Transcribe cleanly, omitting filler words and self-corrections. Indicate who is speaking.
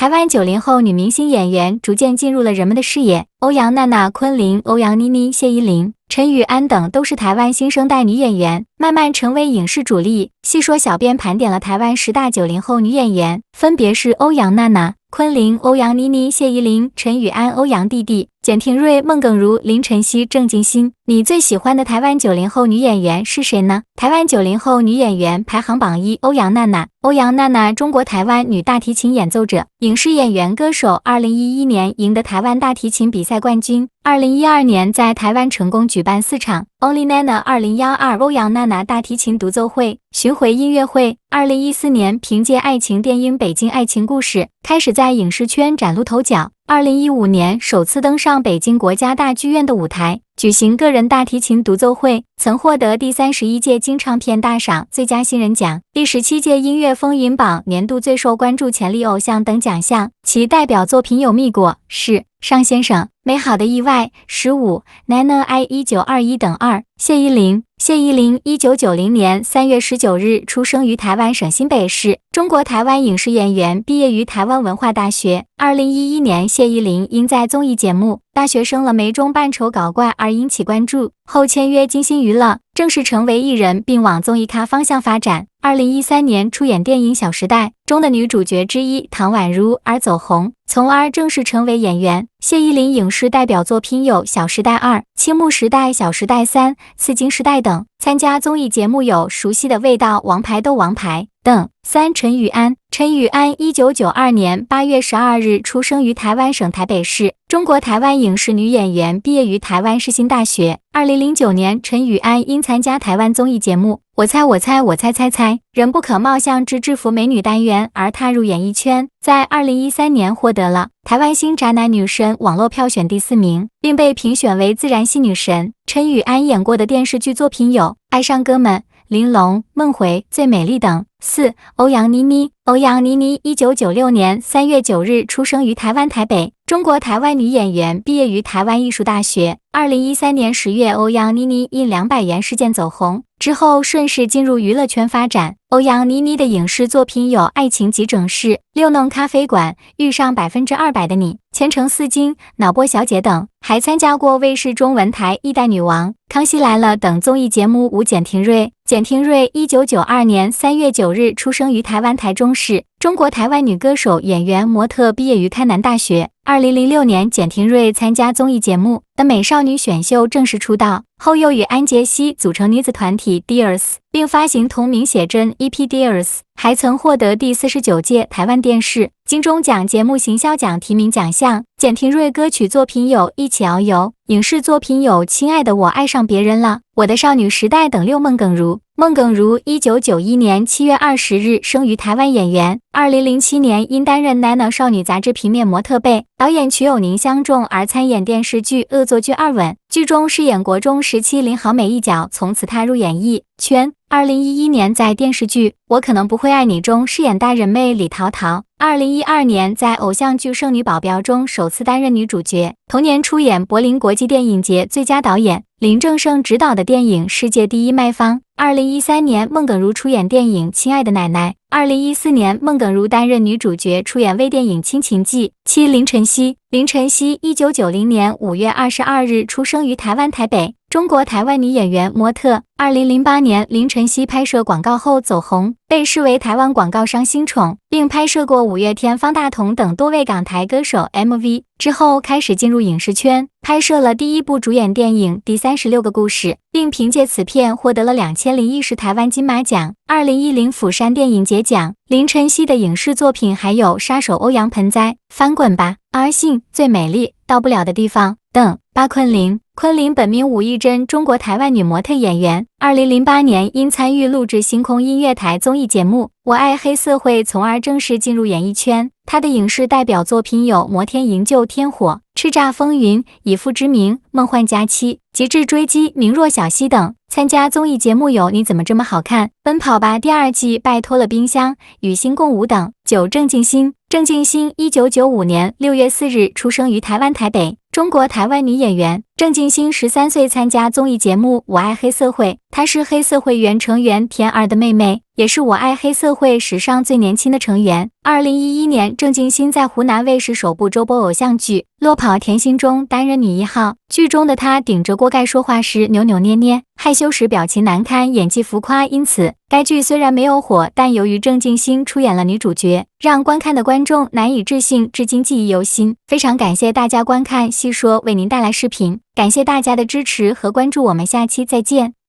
Speaker 1: 台湾90后女明星演员逐渐进入了人们的视野，欧阳娜娜、昆凌、欧阳妮妮、谢依霖、陈雨安等都是台湾新生代女演员，慢慢成为影视主力。细说小编盘点了台湾10大90后女演员，分别是欧阳娜娜、昆凌、欧阳妮妮、谢依霖、陈雨安、欧阳弟弟、简廷瑞、孟耿如、林晨曦、郑敬欣。你最喜欢的台湾90后女演员是谁呢？台湾90后女演员排行榜1：欧阳娜娜。欧阳娜娜，中国台湾女大提琴演奏者、影视演员、歌手。2011年赢得台湾大提琴比赛冠军。2012年在台湾成功举办4场 Only Nana 2012欧阳娜娜大提琴独奏会巡回音乐会。2014年凭借爱情电影《北京爱情故事》开始在影视圈崭露头角。2015年首次登上北京国家大剧院的舞台，举行个人大提琴独奏会，曾获得第31届金唱片大赏最佳新人奖、第17届音乐风云榜年度最受关注潜力偶像等奖项。其代表作品有《蜜果》、是尚先生、美好的意外、15、Nana I 1921等2。谢依霖。谢依霖1990年3月19日出生于台湾省新北市，中国台湾影视演员，毕业于台湾文化大学。2011年，谢依霖因在综艺节目《大学生了没》中扮丑搞怪而引起关注，后签约金星娱乐，正式成为艺人，并往综艺咖方向发展。2013年出演电影《小时代》中的女主角之一唐宛如而走红，从而正式成为演员。谢依霖影视代表作品有《小时代2》、《青木时代》、《小时代3》、《刺金时代》等。参加综艺节目有《熟悉的味道》、《王牌斗王牌》等。3. 陈雨安。陈雨安1992年8月12日出生于台湾省台北市，中国台湾影视女演员，毕业于台湾世新大学。2009年，陈雨安因参加台湾综艺节目《我猜我猜我猜猜猜人不可貌相之制服美女》单元而踏入演艺圈，在2013年获得了台湾新宅男女神网络票选第4名，并被评选为自然系女神。陈雨安演过的电视剧作品有《爱上哥们》、玲珑、梦回、最美丽等。4. 欧阳妮妮。欧阳妮妮1996年3月9日出生于台湾台北，中国台湾女演员，毕业于台湾艺术大学。2013年10月，欧阳妮妮因200元事件走红，之后顺势进入娱乐圈发展。欧阳妮妮的影视作品有《爱情急诊室》、《六弄咖啡馆》、《遇上200%的你》、《前程似金》、《脑波小姐》等，还参加过卫视中文台《一代女王》、《康熙来了》等综艺节目。5. 简廷瑞。简廷瑞1992年3月9日出生于台湾台中市，中国台湾女歌手、演员、模特，毕业于开南大学。2006年，简廷瑞参加综艺节目的美少女选秀正式出道，后又与安杰希组成女子团体 Dears， 并发行同名写真 EP Dears， 还曾获得第49届台湾电视金钟奖节目行销奖提名奖项。简廷瑞歌曲作品有《一起遨游》，影视作品有《亲爱的我爱上别人了》、《我的少女时代》等。6. 孟耿如。孟耿如1991年7月20日生于台湾，演员。2007年因担任 Nana 少女杂志平面模特被导演瞿友宁相中而参演电视剧《恶作剧2吻》，剧中饰演国中时期林好美一角，从此踏入演艺圈。2011年在电视剧《我可能不会爱你》中饰演大人妹李桃桃。2012年在偶像剧《圣女保镖》中首次担任女主角，同年出演柏林国际电影节最佳导演，林正盛执导的电影《世界第一卖方》。2013年，孟耿如出演电影《亲爱的奶奶》。2014年，孟耿如担任女主角，出演微电影《亲情记》。7. 林晨曦。林晨曦1990年5月22日出生于台湾台北，中国台湾女演员、模特。2008年，林晨曦拍摄广告后走红，被视为台湾广告商新宠，并拍摄过五月天、方大同等多位港台歌手 MV。之后开始进入影视圈，拍摄了第一部主演电影《第36个故事》，并凭借此片获得了2010台湾金马奖、2010釜山电影节奖。林晨曦的影视作品还有《杀手欧阳盆栽》、《翻滚吧，阿信》、《最美丽，到不了的地方》等。8. 昆凌。昆凌本名武亦真，中国台湾女模特演员。2008年因参与录制星空音乐台综艺节目《我爱黑社会》，从而正式进入演艺圈。她的影视代表作品有《摩天营救天火》、《叱咤风云》、《以父之名》、《梦幻佳期》、《极致追击》、《明若小溪》等。参加综艺节目有《你怎么这么好看》、《奔跑吧》第2季、《拜托了冰箱》、《与星共舞》等。9. 郑敬欣。郑敬欣1995年6月4日出生于台湾台北，中国台湾女演员。郑敬兴13岁参加综艺节目《我爱黑社会》，她是黑社会原成员田儿的妹妹，也是我爱黑社会史上最年轻的成员。2011年，郑敬兴在湖南卫视首部周播偶像剧《落跑甜心》中担任女一号，剧中的她顶着锅盖说话时扭扭捏捏，害羞时表情难堪，演技浮夸，因此该剧虽然没有火，但由于郑敬兴出演了女主角，让观看的观众难以置信，至今记忆犹新。非常感谢大家观看细说为您带来视频，感谢大家的支持和关注，我们下期再见。